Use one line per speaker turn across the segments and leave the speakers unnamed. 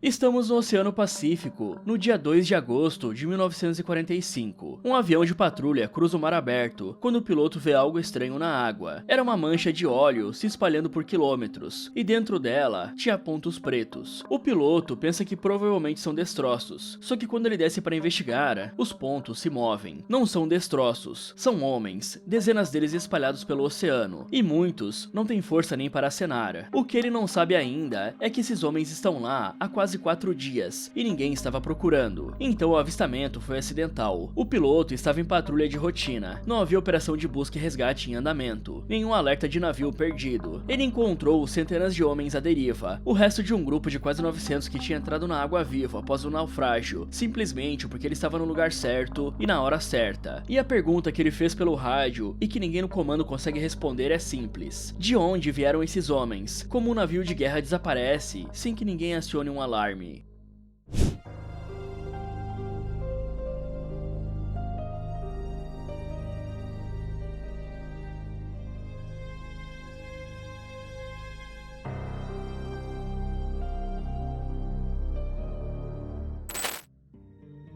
Estamos no Oceano Pacífico, no dia 2 de agosto de 1945. Um avião de patrulha cruza o mar aberto, quando o piloto vê algo estranho na água. Era uma mancha de óleo se espalhando por quilômetros, e dentro dela tinha pontos pretos. O piloto pensa que provavelmente são destroços, só que quando ele desce para investigar, os pontos se movem. Não são destroços, são homens, dezenas deles espalhados pelo oceano, e muitos não têm força nem para acenar. O que ele não sabe ainda é que esses homens estão lá há quase 4 dias, e ninguém estava procurando. Então o avistamento foi acidental. O piloto estava em patrulha de rotina. Não havia operação de busca e resgate em andamento. Nenhum alerta de navio perdido. Ele encontrou centenas de homens à deriva. O resto de um grupo de quase 900 que tinha entrado na água viva após o naufrágio, simplesmente porque ele estava no lugar certo e na hora certa. E a pergunta que ele fez pelo rádio e que ninguém no comando consegue responder é simples: de onde vieram esses homens? Como um navio de guerra desaparece sem que ninguém acione um alarme?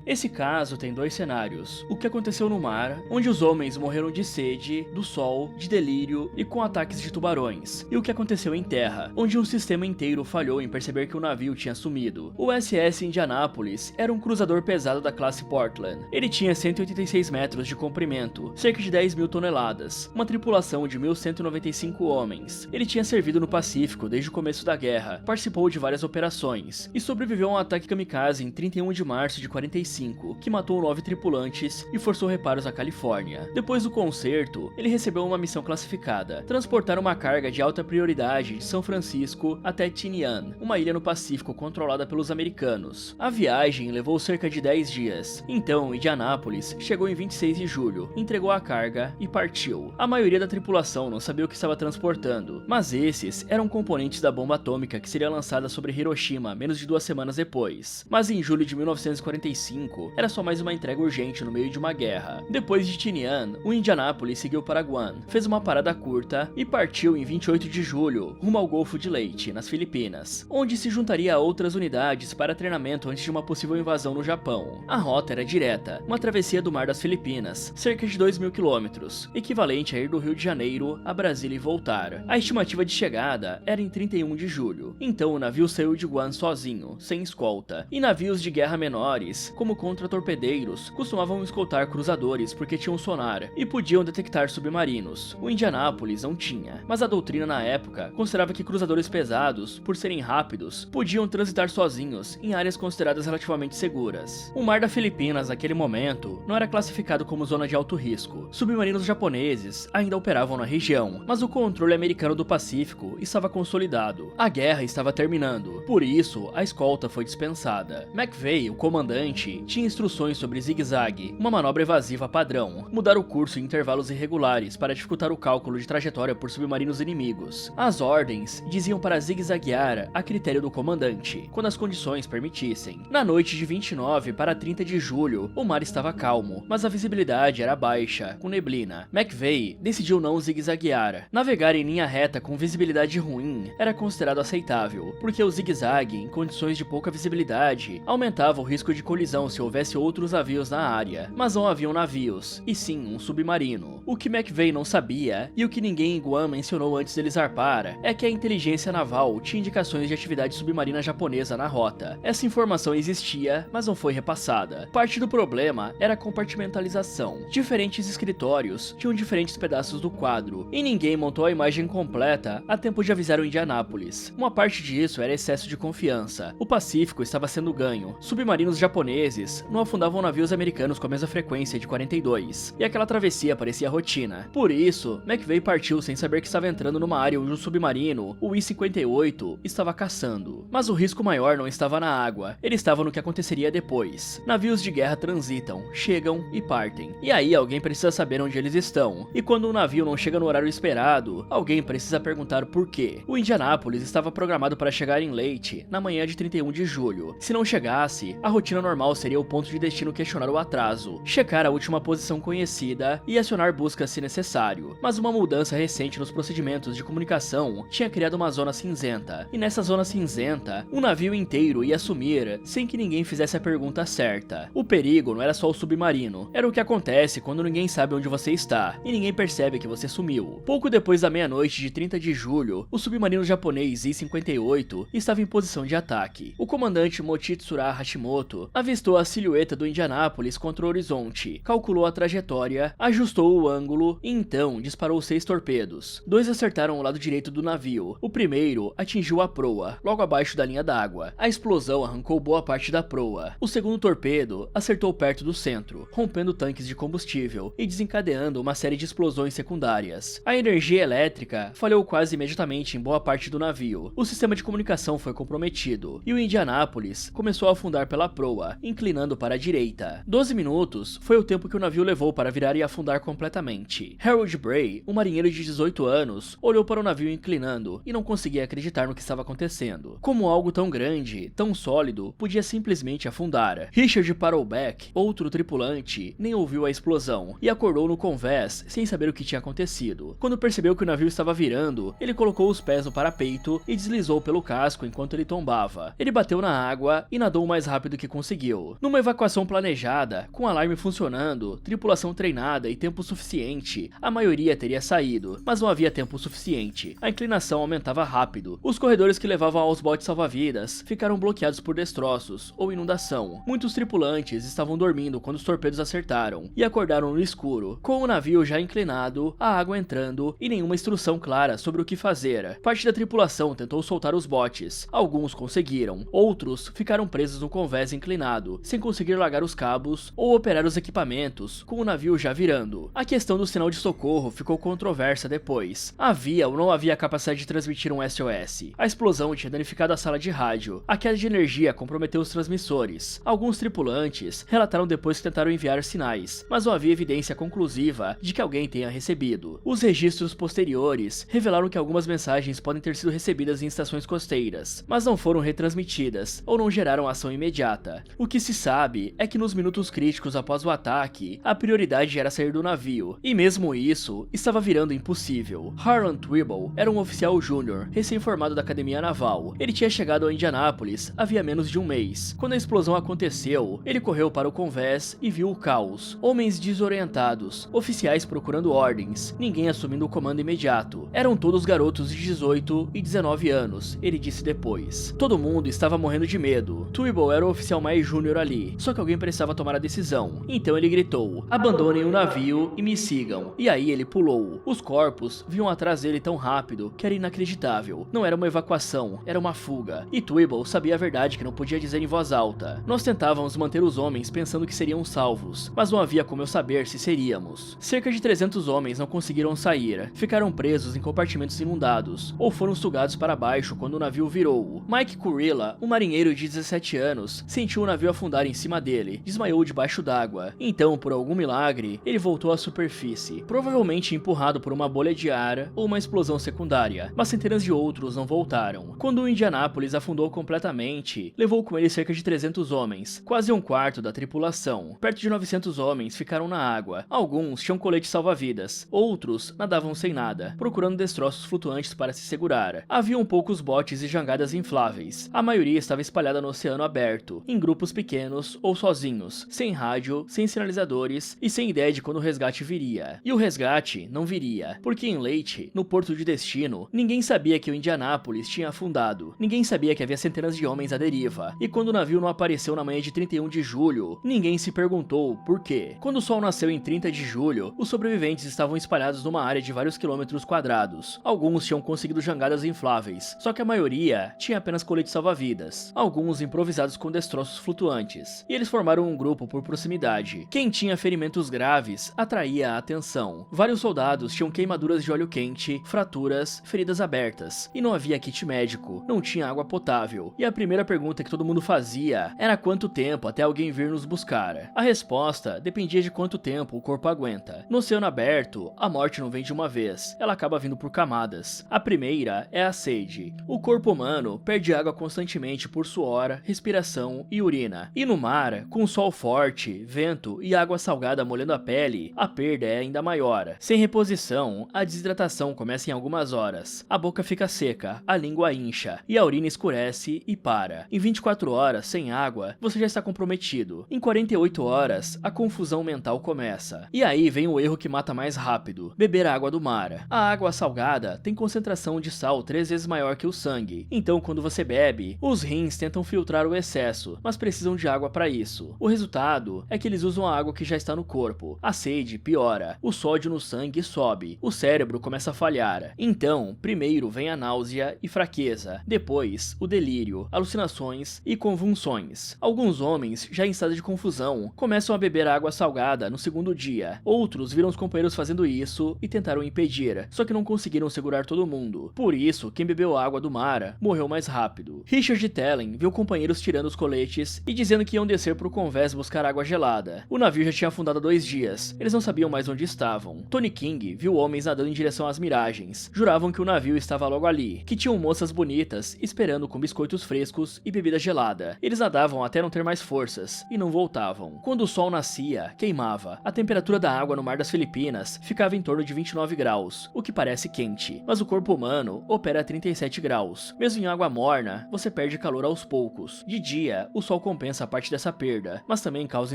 Esse caso tem 2 cenários: o que aconteceu no mar, onde os homens morreram de sede, do sol, de delírio e com ataques de tubarões, e o que aconteceu em terra, onde um sistema inteiro falhou em perceber que o navio tinha sumido. O SS Indianapolis era um cruzador pesado da classe Portland. Ele tinha 186 metros de comprimento, cerca de 10 mil toneladas, uma tripulação de 1.195 homens. Ele tinha servido no Pacífico desde o começo da guerra, participou de várias operações, e sobreviveu a um ataque kamikaze em 31 de março de 45, que matou 9 tripulantes e forçou reparos à Califórnia. Depois do concerto, ele recebeu uma missão classificada: transportar uma carga de alta prioridade de São Francisco até Tinian, uma ilha no Pacífico controlada pelos americanos. A viagem levou cerca de 10 dias. Então, Indianápolis chegou em 26 de julho, entregou a carga e partiu. A maioria da tripulação não sabia o que estava transportando, mas esses eram componentes da bomba atômica que seria lançada sobre Hiroshima menos de 2 semanas depois. Mas em julho de 1945, era só mais uma entrega urgente no meio de uma guerra. Depois de Tinian, o Indianapolis seguiu para Guam, fez uma parada curta e partiu em 28 de julho, rumo ao Golfo de Leyte, nas Filipinas, onde se juntaria a outras unidades para treinamento antes de uma possível invasão no Japão. A rota era direta, uma travessia do Mar das Filipinas, cerca de 2.000 quilômetros, equivalente a ir do Rio de Janeiro a Brasília e voltar. A estimativa de chegada era em 31 de julho, então o navio saiu de Guam sozinho, sem escolta, e navios de guerra menores, como contra-torpedeiros, costumavam escoltar cruzadores porque tinham sonar e podiam detectar submarinos. O Indianapolis não tinha, mas a doutrina na época considerava que cruzadores pesados, por serem rápidos, podiam transitar sozinhos em áreas consideradas relativamente seguras. O Mar das Filipinas naquele momento não era classificado como zona de alto risco. Submarinos japoneses ainda operavam na região, mas o controle americano do Pacífico estava consolidado. A guerra estava terminando, por isso a escolta foi dispensada. McVeigh, o comandante, tinha instruções sobre zigue-zague, uma manobra evasiva padrão, mudar o curso em intervalos irregulares para dificultar o cálculo de trajetória por submarinos inimigos. As ordens diziam para zigue-zaguear a critério do comandante, quando as condições permitissem. Na noite de 29 para 30 de julho, o mar estava calmo, mas a visibilidade era baixa, com neblina. McVeigh decidiu não zigue-zaguear. Navegar em linha reta com visibilidade ruim era considerado aceitável, porque o zigue-zague em condições de pouca visibilidade aumentava o risco de colisão se houvesse outros navios na área, mas não haviam navios, e sim um submarino. O que McVeigh não sabia, e o que ninguém em Guam mencionou antes dele zarpar, é que a inteligência naval tinha indicações de atividade submarina japonesa na rota. Essa informação existia, mas não foi repassada. Parte do problema era a compartimentalização. Diferentes escritórios tinham diferentes pedaços do quadro, e ninguém montou a imagem completa a tempo de avisar o Indianapolis. Uma parte disso era excesso de confiança. O Pacífico estava sendo ganho. Submarinos japoneses não afundavam navios americanos com a mesma frequência de 42, e aquela travessia parecia rotina. Por isso, McVeigh partiu sem saber que estava entrando numa área onde um submarino, o I-58, estava caçando. Mas o risco maior não estava na água, ele estava no que aconteceria depois. Navios de guerra transitam, chegam e partem, e aí alguém precisa saber onde eles estão, e quando um navio não chega no horário esperado, alguém precisa perguntar por quê. O Indianapolis estava programado para chegar em Leyte na manhã de 31 de julho. Se não chegasse, a rotina normal seria seria o ponto de destino questionar o atraso, checar a última posição conhecida e acionar buscas se necessário. Mas uma mudança recente nos procedimentos de comunicação tinha criado uma zona cinzenta, e nessa zona cinzenta, um navio inteiro ia sumir sem que ninguém fizesse a pergunta certa. O perigo não era só o submarino, era o que acontece quando ninguém sabe onde você está e ninguém percebe que você sumiu. Pouco depois da meia-noite de 30 de julho, o submarino japonês I-58 estava em posição de ataque. O comandante Mochitsura Hashimoto avistou a silhueta do Indianapolis contra o horizonte, calculou a trajetória, ajustou o ângulo e então disparou 6 torpedos. 2 acertaram o lado direito do navio. O primeiro atingiu a proa, logo abaixo da linha d'água. A explosão arrancou boa parte da proa. O segundo torpedo acertou perto do centro, rompendo tanques de combustível e desencadeando uma série de explosões secundárias. A energia elétrica falhou quase imediatamente em boa parte do navio. O sistema de comunicação foi comprometido e o Indianapolis começou a afundar pela proa, inclinando para a direita. 12 minutos foi o tempo que o navio levou para virar e afundar completamente. Harold Bray, um marinheiro de 18 anos, olhou para o navio inclinando e não conseguia acreditar no que estava acontecendo. Como algo tão grande, tão sólido, podia simplesmente afundar. Richard Parrowback, outro tripulante, nem ouviu a explosão e acordou no convés sem saber o que tinha acontecido. Quando percebeu que o navio estava virando, ele colocou os pés no parapeito e deslizou pelo casco enquanto ele tombava. Ele bateu na água e nadou o mais rápido que conseguiu. Numa evacuação planejada, com o alarme funcionando, tripulação treinada e tempo suficiente, a maioria teria saído, mas não havia tempo suficiente. A inclinação aumentava rápido. Os corredores que levavam aos botes salva-vidas ficaram bloqueados por destroços ou inundação. Muitos tripulantes estavam dormindo quando os torpedos acertaram e acordaram no escuro, com o navio já inclinado, a água entrando e nenhuma instrução clara sobre o que fazer. Parte da tripulação tentou soltar os botes. Alguns conseguiram, outros ficaram presos no convés inclinado, sem conseguir largar os cabos ou operar os equipamentos, com o navio já virando. A questão do sinal de socorro ficou controversa depois. Havia ou não havia capacidade de transmitir um SOS. A explosão tinha danificado a sala de rádio. A queda de energia comprometeu os transmissores. Alguns tripulantes relataram depois que tentaram enviar sinais, mas não havia evidência conclusiva de que alguém tenha recebido. Os registros posteriores revelaram que algumas mensagens podem ter sido recebidas em estações costeiras, mas não foram retransmitidas ou não geraram ação imediata. O que se sabe é que nos minutos críticos após o ataque, a prioridade era sair do navio, e mesmo isso estava virando impossível. Harlan Twibble era um oficial júnior, recém-formado da Academia Naval. Ele tinha chegado a Indianápolis havia menos de um mês. Quando a explosão aconteceu, ele correu para o convés e viu o caos. Homens desorientados, oficiais procurando ordens, ninguém assumindo o comando imediato. Eram todos garotos de 18 e 19 anos, ele disse depois. Todo mundo estava morrendo de medo. Twibble era o oficial mais júnior ali, só que alguém precisava tomar a decisão. Então ele gritou: "Abandonem o navio e me sigam." E aí ele pulou. Os corpos vinham atrás dele tão rápido que era inacreditável. Não era uma evacuação, era uma fuga. E Twibble sabia a verdade que não podia dizer em voz alta. Nós tentávamos manter os homens pensando que seriam salvos, mas não havia como eu saber se seríamos. Cerca de 300 homens não conseguiram sair, ficaram presos em compartimentos inundados, ou foram sugados para baixo quando o navio virou. Mike Kurilla, um marinheiro de 17 anos, sentiu o navio afundar em cima dele, desmaiou debaixo d'água. Então, por algum milagre, ele voltou à superfície, provavelmente empurrado por uma bolha de ar ou uma explosão secundária, mas centenas de outros não voltaram. Quando o Indianápolis afundou completamente, levou com ele cerca de 300 homens, quase um quarto da tripulação. Perto de 900 homens ficaram na água. Alguns tinham coletes salva-vidas, outros nadavam sem nada, procurando destroços flutuantes para se segurar. Haviam poucos botes e jangadas infláveis. A maioria estava espalhada no oceano aberto, em grupos pequenos ou sozinhos, sem rádio, sem sinalizadores e sem ideia de quando o resgate viria. E o resgate não viria, porque em Leyte, no porto de destino, ninguém sabia que o Indianápolis tinha afundado. Ninguém sabia que havia centenas de homens à deriva. E quando o navio não apareceu na manhã de 31 de julho, ninguém se perguntou por quê. Quando o sol nasceu em 30 de julho, os sobreviventes estavam espalhados numa área de vários quilômetros quadrados. Alguns tinham conseguido jangadas infláveis, só que a maioria tinha apenas coletes salva-vidas, alguns improvisados com destroços flutuantes. E eles formaram um grupo por proximidade. Quem tinha ferimentos graves atraía a atenção. Vários soldados tinham queimaduras de óleo quente, fraturas, feridas abertas. E não havia kit médico, não tinha água potável. E a primeira pergunta que todo mundo fazia era quanto tempo até alguém vir nos buscar. A resposta dependia de quanto tempo o corpo aguenta. No oceano aberto, a morte não vem de uma vez, ela acaba vindo por camadas. A primeira é a sede. O corpo humano perde água constantemente por suor, respiração e urina. E no mar, com sol forte, vento e água salgada molhando a pele, a perda é ainda maior. Sem reposição, a desidratação começa em algumas horas. A boca fica seca, a língua incha e a urina escurece e para. Em 24 horas, sem água, você já está comprometido. Em 48 horas, a confusão mental começa. E aí vem o erro que mata mais rápido: beber a água do mar. A água salgada tem concentração de sal 3 vezes maior que o sangue. Então, quando você bebe, os rins tentam filtrar o excesso, mas precisam de água para isso. O resultado é que eles usam a água que já está no corpo. A sede piora, o sódio no sangue sobe, o cérebro começa a falhar. Então, primeiro vem a náusea e fraqueza, depois o delírio, alucinações e convulsões. Alguns homens, já em estado de confusão, começam a beber água salgada no segundo dia. Outros viram os companheiros fazendo isso e tentaram impedir, só que não conseguiram segurar todo mundo. Por isso, quem bebeu água do mar morreu mais rápido. Richard Tellen viu companheiros tirando os coletes e dizendo que iam descer pro convés buscar água gelada. O navio já tinha afundado há 2 dias, eles não sabiam mais onde estavam. Tony King viu homens nadando em direção às miragens. Juravam que o navio estava logo ali, que tinham moças bonitas esperando com biscoitos frescos e bebida gelada. Eles nadavam até não ter mais forças e não voltavam. Quando o sol nascia, queimava. A temperatura da água no mar das Filipinas ficava em torno de 29 graus, o que parece quente, mas o corpo humano opera a 37 graus. Mesmo em água morna, você perde calor aos poucos. De dia, o sol compensa a parte dessa perda, mas também causa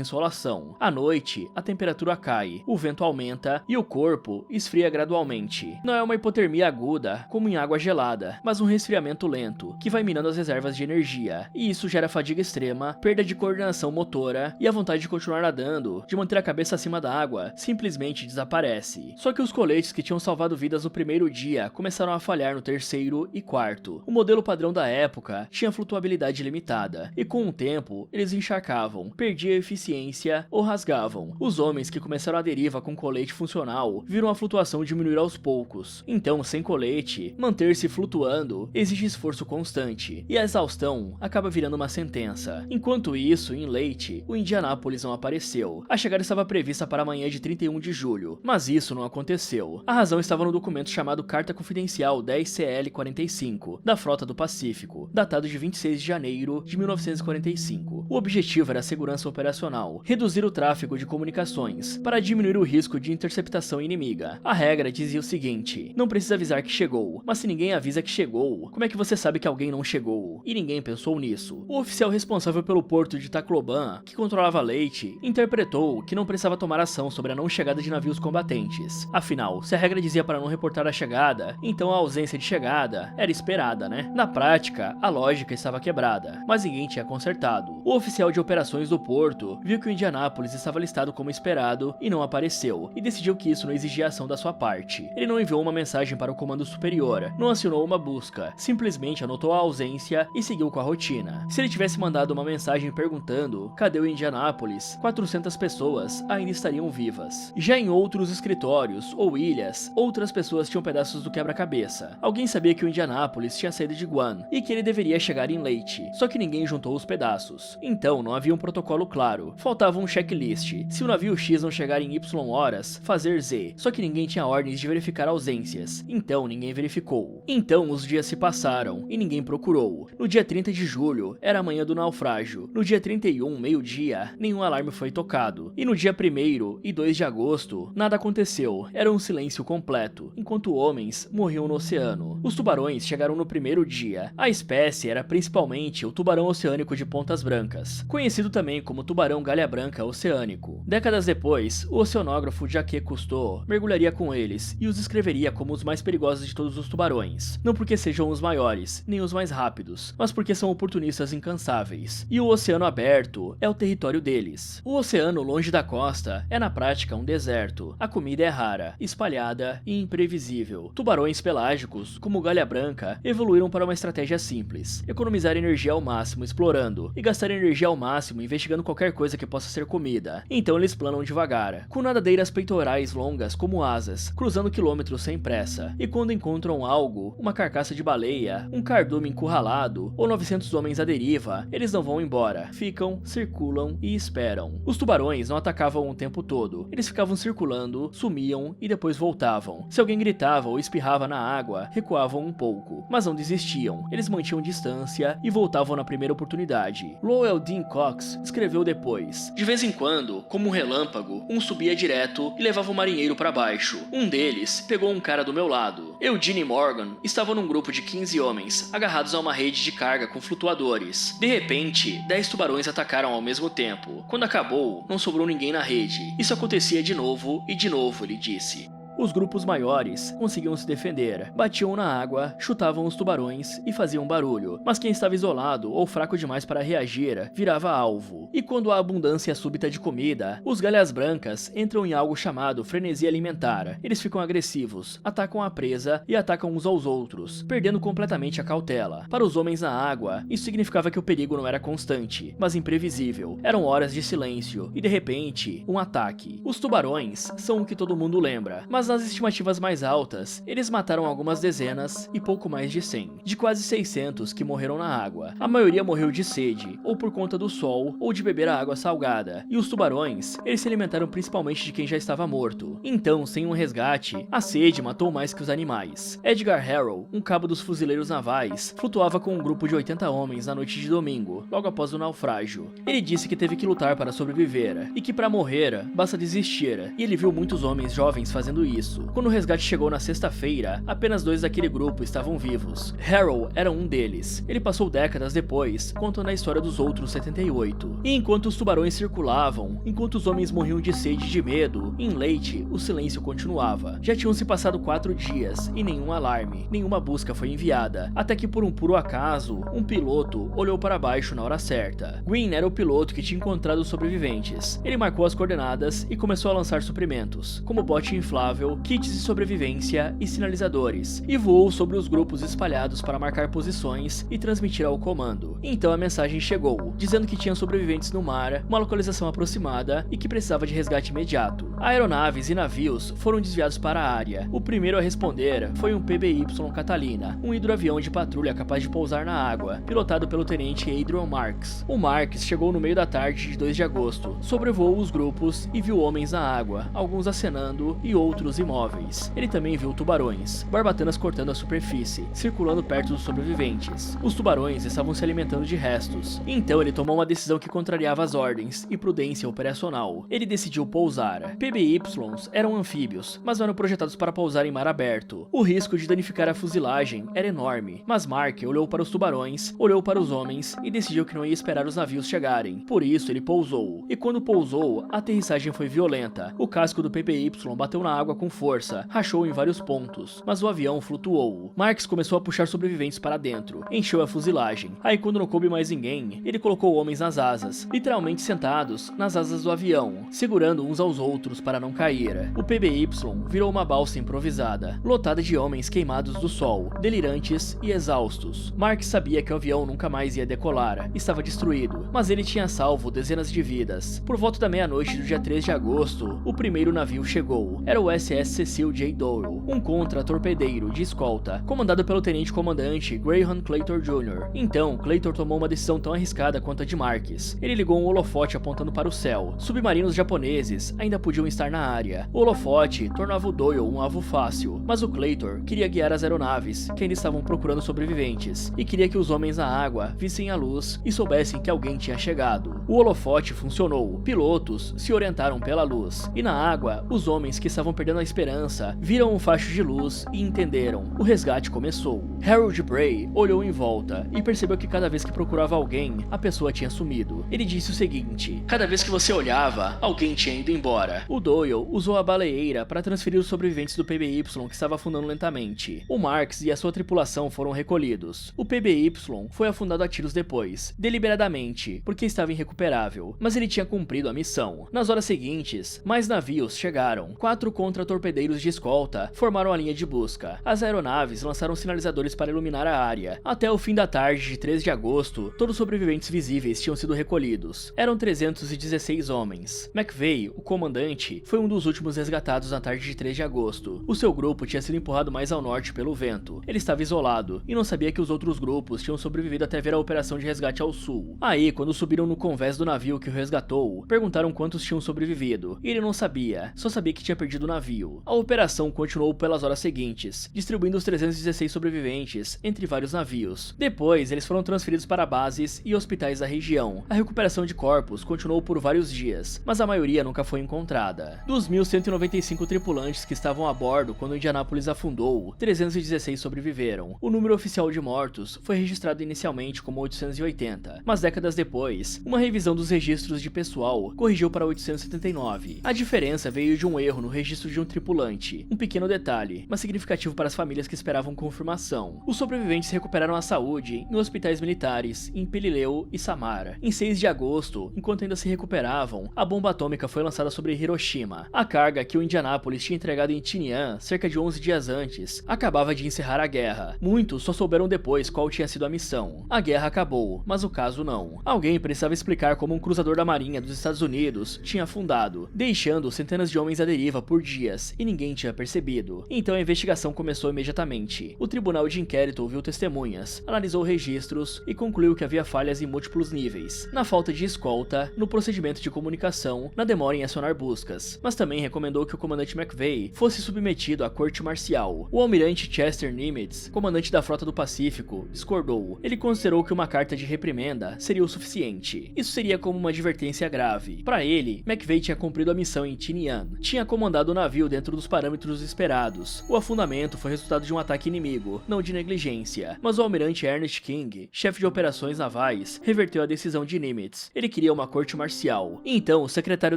insolação. À noite, a temperatura cai, o vento aumenta e o corpo esfria gradualmente. Não é uma hipotermia aguda, como em água gelada, mas um resfriamento lento, que vai minando as reservas de energia, e isso gera fadiga extrema, perda de coordenação motora e a vontade de continuar nadando, de manter a cabeça acima da água, simplesmente desaparece. Só que os coletes que tinham salvado vidas no primeiro dia começaram a falhar no terceiro e quarto. O modelo padrão da época tinha flutuabilidade limitada, e com o tempo, eles encharcavam, perdiam eficiência ou rasgavam. Os homens que começaram a deriva com colete funcional viram a flutuação diminuir aos poucos. Então, sem colete, manter-se flutuando exige esforço constante, e a exaustão acaba virando uma sentença. Enquanto isso, em Leyte, o Indianapolis não apareceu. A chegada estava prevista para amanhã de 31 de julho, mas isso não aconteceu. A razão estava no documento chamado Carta Confidencial 10CL45, da Frota do Pacífico, datado de 26 de janeiro de 1945. O objetivo era a segurança operacional, reduzir o tráfego de comunicações, para diminuir o risco de interceptação inimiga. A regra dizia o seguinte: não precisa avisar que chegou, mas se ninguém avisa que chegou, como é que você sabe que alguém não chegou? E ninguém pensou nisso. O oficial responsável pelo porto de Tacloban, que controlava Leyte, interpretou que não precisava tomar ação sobre a não chegada de navios combatentes. Afinal, se a regra dizia para não reportar a chegada, então a ausência de chegada era esperada, né? Na prática, a lógica estava quebrada, mas ninguém tinha consertado. O oficial de operações do porto viu que o Indianapolis estava listado como esperado e não apareceu, e decidiu que isso não exigia ação da sua parte. Ele não enviou uma mensagem para o comando superior, não acionou uma busca, simplesmente anotou a ausência e seguiu com a rotina. Se ele tivesse mandado uma mensagem perguntando cadê o Indianapolis, 400 pessoas ainda estariam vivas. Já em outros escritórios ou ilhas, outras pessoas tinham pedaços do quebra-cabeça. Alguém sabia que o Indianapolis tinha saído de Guam e que ele deveria chegar em Leyte, só que ninguém juntou os pedaços. Então não havia um protocolo claro, faltava um checklist. Se o navio X não chegar em Y horas, fazer Z, só que ninguém tinha ordens de verificar ausências, então ninguém verificou. Então os dias se passaram e ninguém procurou. No dia 30 de julho, era a manhã do naufrágio. No dia 31, meio-dia, nenhum alarme foi tocado. E no dia 1º e 2 de agosto, nada aconteceu, era um silêncio completo, enquanto homens morriam no oceano. Os tubarões chegaram no primeiro dia. A espécie era principalmente o tubarão oceânico de pontas brancas, conhecido também como tubarão galha branca oceânico. Décadas depois, o oceanógrafo Jacques Cousteau mergulharia com eles e os descreveria como os mais perigosos de todos os tubarões, não porque sejam os maiores, nem os mais rápidos, mas porque são oportunistas incansáveis. E o oceano aberto é o território deles. O oceano longe da costa é na prática um deserto. A comida é rara, espalhada e imprevisível. Tubarões pelágicos, como o galha branca, evoluíram para uma estratégia simples: economizar energia ao máximo explorando e gastar energia ao máximo investigando qualquer coisa que possa ser comida. Então eles planam devagar, com nadadeiras peitorais longas como asas, cruzando quilômetros sem pressa. E quando encontram algo, uma carcaça de baleia, um cardume encurralado ou 900 homens à deriva, eles não vão embora, ficam, circulam e esperam. Os tubarões não atacavam o tempo todo, eles ficavam circulando, sumiam e depois voltavam. Se alguém gritava ou espirrava na água, recuavam um pouco, mas não desistiam, eles mantinham distância e voltavam na primeira oportunidade. Logo Noel Dean Cox escreveu depois: de vez em quando, como um relâmpago, um subia direto e levava o marinheiro para baixo. Um deles pegou um cara do meu lado. Eugene e Morgan estavam num grupo de 15 homens, agarrados a uma rede de carga com flutuadores. De repente, 10 tubarões atacaram ao mesmo tempo. Quando acabou, não sobrou ninguém na rede. Isso acontecia de novo e de novo, ele disse. Os grupos maiores conseguiam se defender, batiam na água, chutavam os tubarões e faziam barulho, mas quem estava isolado ou fraco demais para reagir virava alvo. E quando há abundância súbita de comida, os galhas brancas entram em algo chamado frenesi alimentar. Eles ficam agressivos, atacam a presa e atacam uns aos outros, perdendo completamente a cautela. Para os homens na água, isso significava que o perigo não era constante, mas imprevisível. Eram horas de silêncio e de repente, um ataque. Os tubarões são o que todo mundo lembra, mas nas estimativas mais altas, eles mataram algumas dezenas e pouco mais de 100, de quase 600 que morreram na água. A maioria morreu de sede, ou por conta do sol, ou de beber a água salgada. E os tubarões, eles se alimentaram principalmente de quem já estava morto. Então, sem um resgate, a sede matou mais que os animais. Edgar Harrow, um cabo dos fuzileiros navais, flutuava com um grupo de 80 homens na noite de domingo, logo após o naufrágio. Ele disse que teve que lutar para sobreviver, e que para morrer, basta desistir, e ele viu muitos homens jovens fazendo isso. Quando o resgate chegou na sexta-feira, apenas 2 daquele grupo estavam vivos. Harrow era um deles. Ele passou décadas depois, contando a história dos outros 78. E enquanto os tubarões circulavam, enquanto os homens morriam de sede e de medo, em Leyte, o silêncio continuava. Já tinham se passado 4 dias, e nenhum alarme, nenhuma busca foi enviada, até que por um puro acaso, um piloto olhou para baixo na hora certa. Green era o piloto que tinha encontrado os sobreviventes. Ele marcou as coordenadas e começou a lançar suprimentos, como bote inflável, kits de sobrevivência e sinalizadores, e voou sobre os grupos espalhados para marcar posições e transmitir ao comando. Então a mensagem chegou, dizendo que tinha sobreviventes no mar, uma localização aproximada e que precisava de resgate imediato. Aeronaves e navios foram desviados para a área. O primeiro a responder foi um PBY Catalina, um hidroavião de patrulha capaz de pousar na água, pilotado pelo tenente Adrian Marks. O Marks chegou no meio da tarde de 2 de agosto, sobrevoou os grupos e viu homens na água, alguns acenando e outros imóveis. Ele também viu tubarões, barbatanas cortando a superfície, circulando perto dos sobreviventes. Os tubarões estavam se alimentando de restos. Então ele tomou uma decisão que contrariava as ordens e prudência operacional. Ele decidiu pousar. PBYs eram anfíbios, mas não eram projetados para pousar em mar aberto. O risco de danificar a fuselagem era enorme, mas Mark olhou para os tubarões, olhou para os homens e decidiu que não ia esperar os navios chegarem. Por isso ele pousou. E quando pousou, a aterrissagem foi violenta. O casco do PBY bateu na água com força, rachou em vários pontos, mas o avião flutuou. Marks começou a puxar sobreviventes para dentro, encheu a fuselagem. Aí quando não coube mais ninguém, ele colocou homens nas asas, literalmente sentados nas asas do avião, segurando uns aos outros para não cair. O PBY virou uma balsa improvisada, lotada de homens queimados do sol, delirantes e exaustos. Marks sabia que o avião nunca mais ia decolar, estava destruído, mas ele tinha salvo dezenas de vidas. Por volta da meia-noite do dia 3 de agosto, o primeiro navio chegou. Era o SS Cecil J. Doyle, um contra-torpedeiro de escolta, comandado pelo tenente-comandante Graham Claytor Jr. Então, Claytor tomou uma decisão tão arriscada quanto a de Marks. Ele ligou um holofote apontando para o céu. Submarinos japoneses ainda podiam estar na área. O holofote tornava o Doyle um alvo fácil, mas o Claytor queria guiar as aeronaves, que ainda estavam procurando sobreviventes, e queria que os homens na água vissem a luz e soubessem que alguém tinha chegado. O holofote funcionou. Pilotos se orientaram pela luz, e na água, os homens que estavam perdendo a esperança viram um facho de luz e entenderam. O resgate começou. Harold Bray olhou em volta e percebeu que cada vez que procurava alguém, a pessoa tinha sumido. Ele disse o seguinte: cada vez que você olhava, alguém tinha ido embora. O Doyle usou a baleeira para transferir os sobreviventes do PBY que estava afundando lentamente. O Marks e a sua tripulação foram recolhidos. O PBY foi afundado a tiros depois, deliberadamente, porque estava irrecuperável, mas ele tinha cumprido a missão. Nas horas seguintes, mais navios chegaram. 4 contra-torpedeiros de escolta formaram a linha de busca. As aeronaves lançaram sinalizadores para iluminar a área. Até o fim da tarde de 3 de agosto, todos os sobreviventes visíveis tinham sido recolhidos recolhidos. Eram 316 homens. McVeigh, o comandante, foi um dos últimos resgatados na tarde de 3 de agosto. O seu grupo tinha sido empurrado mais ao norte pelo vento. Ele estava isolado e não sabia que os outros grupos tinham sobrevivido até ver a operação de resgate ao sul. Aí, quando subiram no convés do navio que o resgatou, perguntaram quantos tinham sobrevivido. E ele não sabia, só sabia que tinha perdido o navio. A operação continuou pelas horas seguintes, distribuindo os 316 sobreviventes entre vários navios. Depois, eles foram transferidos para bases e hospitais da região. A recuperação de corpos continuou por vários dias, mas a maioria nunca foi encontrada. Dos 1.195 tripulantes que estavam a bordo quando Indianápolis afundou, 316 sobreviveram. O número oficial de mortos foi registrado inicialmente como 880, mas décadas depois, uma revisão dos registros de pessoal corrigiu para 879. A diferença veio de um erro no registro de um tripulante, um pequeno detalhe, mas significativo para as famílias que esperavam confirmação. Os sobreviventes recuperaram a saúde em hospitais militares em Pelileu e Samara. Em 6 de agosto, enquanto ainda se recuperavam, a bomba atômica foi lançada sobre Hiroshima. A carga que o Indianápolis tinha entregado em Tinian cerca de 11 dias antes acabava de encerrar a guerra. Muitos só souberam depois qual tinha sido a missão. A guerra acabou, mas o caso não. Alguém precisava explicar como um cruzador da Marinha dos Estados Unidos tinha afundado, deixando centenas de homens à deriva por dias, e ninguém tinha percebido. Então a investigação começou imediatamente. O tribunal de inquérito ouviu testemunhas, analisou registros e concluiu que havia falhas em múltiplos níveis, na falta de escolta, no procedimento de comunicação, na demora em acionar buscas, mas também recomendou que o comandante McVeigh fosse submetido à corte marcial. O almirante Chester Nimitz, comandante da Frota do Pacífico, discordou. Ele considerou que uma carta de reprimenda seria o suficiente. Isso seria como uma advertência grave. Para ele, McVeigh tinha cumprido a missão em Tinian, tinha comandado o navio dentro dos parâmetros esperados. O afundamento foi resultado de um ataque inimigo, não de negligência. Mas o almirante Ernest King, chefe de operações navais, reverteu a decisão de Nimitz. Ele queria uma corte marcial. Então, o secretário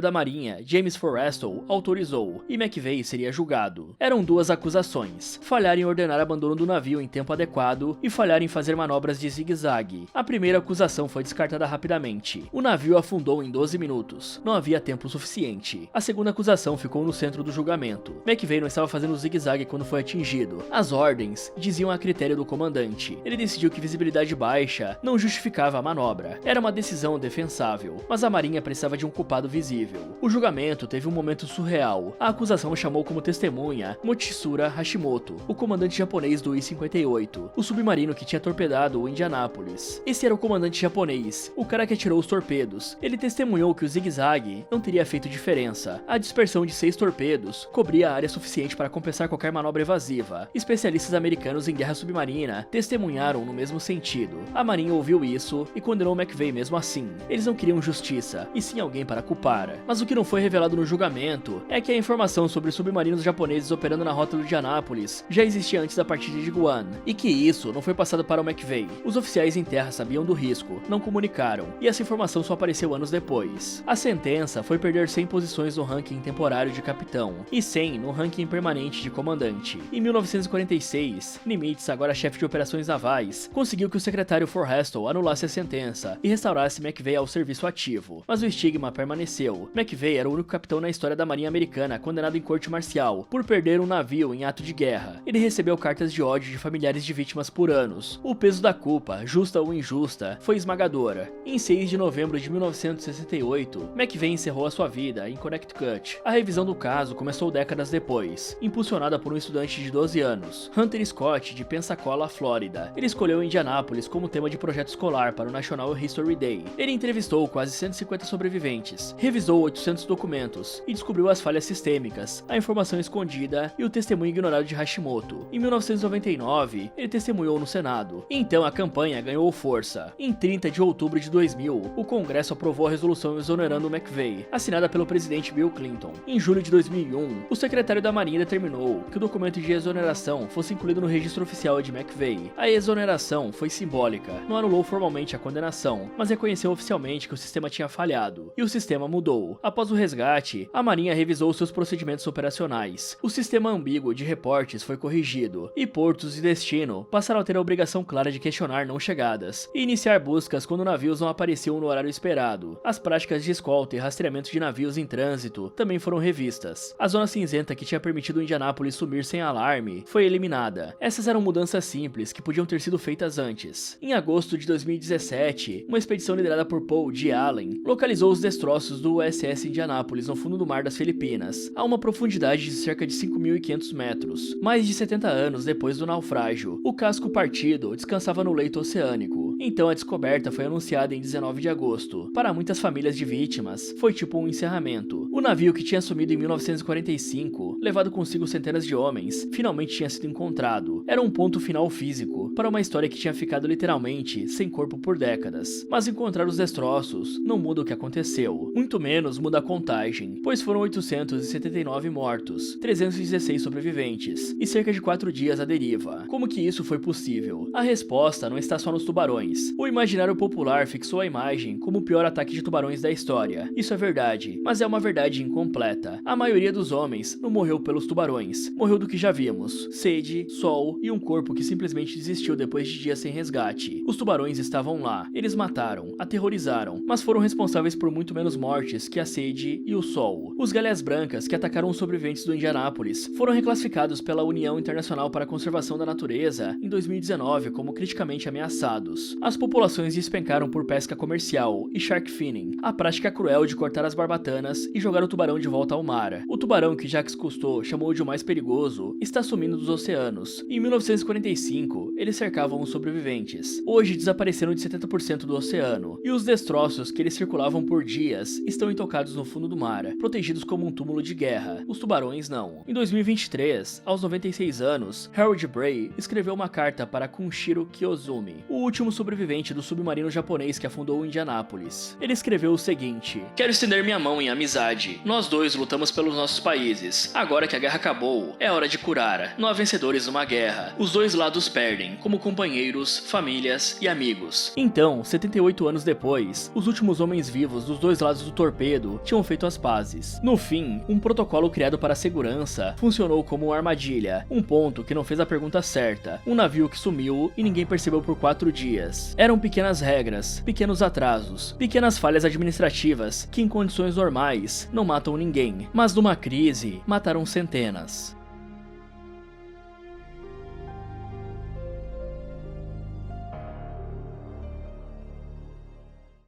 da Marinha, James Forrestal, autorizou, e McVeigh seria julgado. Eram duas acusações: falhar em ordenar abandono do navio em tempo adequado e falhar em fazer manobras de zigue-zague. A primeira acusação foi descartada rapidamente. O navio afundou em 12 minutos. Não havia tempo suficiente. A segunda acusação ficou no centro do julgamento. McVeigh não estava fazendo zigue-zague quando foi atingido. As ordens diziam a critério do comandante. Ele decidiu que visibilidade baixa não justificava a manobra. Era uma decisão defensável, mas a Marinha precisava de um culpado visível. O julgamento teve um momento surreal. A acusação chamou como testemunha Mochitsura Hashimoto, o comandante japonês do I-58, o submarino que tinha torpedado o Indianápolis. Esse era o comandante japonês, o cara que atirou os torpedos. Ele testemunhou que o zigue-zague não teria feito diferença. A dispersão de 6 torpedos cobria a área suficiente para compensar qualquer manobra evasiva. Especialistas americanos em guerra submarina testemunharam no mesmo sentido. A Marinha ouviu isso e condenou McVeigh mesmo assim. Eles não queriam justiça, e sim alguém para culpar. Mas o que não foi revelado no julgamento é que a informação sobre submarinos japoneses operando na rota do Indianápolis já existia antes da partida de Guam, e que isso não foi passado para o McVeigh. Os oficiais em terra sabiam do risco, não comunicaram, e essa informação só apareceu anos depois. A sentença foi perder 100 posições no ranking temporário de capitão, e 100 no ranking permanente de comandante. Em 1946, Nimitz, agora chefe de operações navais, conseguiu que o secretário Forrestal anulasse a sentença e restaurasse McVeigh ao serviço ativo, mas o estigma permaneceu. McVeigh era o único capitão na história da Marinha Americana condenado em corte marcial por perder um navio em ato de guerra. Ele recebeu cartas de ódio de familiares de vítimas por anos. O peso da culpa, justa ou injusta, foi esmagadora. Em 6 de novembro de 1968, McVeigh encerrou a sua vida em Connecticut. A revisão do caso começou décadas depois, impulsionada por um estudante de 12 anos, Hunter Scott, de Pensacola, Flórida. Ele escolheu Indianápolis como tema de projeto escolar para o National History Day. Ele entrevistou quase 150 sobreviventes, revisou 800 documentos e descobriu as falhas sistêmicas, a informação escondida e o testemunho ignorado de Hashimoto. Em 1999, ele testemunhou no Senado. Então a campanha ganhou força. Em 30 de outubro de 2000, o Congresso aprovou a resolução exonerando McVeigh, assinada pelo presidente Bill Clinton. Em julho de 2001, o secretário da Marinha determinou que o documento de exoneração fosse incluído no registro oficial de McVeigh. A exoneração foi simbólica, não anulou formalmente a condenação, mas reconheceu oficialmente que o sistema tinha falhado. E o sistema mudou. Após o resgate, a Marinha revisou seus procedimentos operacionais. O sistema ambíguo de reportes foi corrigido, e portos de destino passaram a ter a obrigação clara de questionar não chegadas e iniciar buscas quando navios não apareciam no horário esperado. As práticas de escolta e rastreamento de navios em trânsito também foram revistas. A zona cinzenta que tinha permitido o Indianápolis sumir sem alarme foi eliminada. Essas eram mudanças simples que podiam ter sido feitas antes. Em agosto de 2017, uma expedição liderada liderada por Paul G. Allen, localizou os destroços do USS Indianapolis no fundo do mar das Filipinas, a uma profundidade de cerca de 5.500 metros. Mais de 70 anos depois do naufrágio, o casco partido descansava no leito oceânico. Então a descoberta foi anunciada em 19 de agosto. Para muitas famílias de vítimas, foi tipo um encerramento. O navio, que tinha sumido em 1945, levado consigo centenas de homens, finalmente tinha sido encontrado. Era um ponto final físico para uma história que tinha ficado literalmente sem corpo por décadas. Mas encontrar os destroços não muda o que aconteceu, muito menos muda a contagem, pois foram 879 mortos, 316 sobreviventes e cerca de 4 dias à deriva. Como que isso foi possível? A resposta não está só nos tubarões. O imaginário popular fixou a imagem como o pior ataque de tubarões da história. Isso é verdade, mas é uma verdade incompleta. A maioria dos homens não morreu pelos tubarões, morreu do que já vimos: sede, sol e um corpo que simplesmente desistiu depois de dias sem resgate. Os tubarões estavam lá, eles mataram, aterrorizaram, mas foram responsáveis por muito menos mortes que a sede e o sol. Os galhas brancas que atacaram os sobreviventes do Indianápolis foram reclassificados pela União Internacional para a Conservação da Natureza em 2019 como criticamente ameaçados. As populações despencaram por pesca comercial e shark finning, a prática cruel de cortar as barbatanas e jogar o tubarão de volta ao mar. O tubarão, que Jacques Cousteau chamou de o mais perigoso, está sumindo dos oceanos. Em 1945, eles cercavam os sobreviventes. Hoje desapareceram de 70% do oceano, e os destroços que eles circulavam por dias estão intocados no fundo do mar, protegidos como um túmulo de guerra. Os tubarões não. Em 2023, aos 96 anos, Harold Bray escreveu uma carta para Kunshiro Kiyozumi, o último sobrevivente do submarino japonês que afundou o Indianápolis. Ele escreveu o seguinte: "Quero estender minha mão em amizade. Nós dois lutamos pelos nossos países. Agora que a guerra acabou, é hora de curar. Não há vencedores numa guerra. Os dois lados perdem, como companheiros, famílias e amigos." Então, 78 anos depois, os últimos homens vivos dos dois lados do torpedo tinham feito as pazes. No fim, um protocolo criado para a segurança funcionou como uma armadilha, um ponto que não fez a pergunta certa, um navio que sumiu e ninguém percebeu por 4 dias. Eram pequenas regras, pequenos atrasos, pequenas falhas administrativas que em condições normais não matam ninguém, mas numa crise mataram centenas.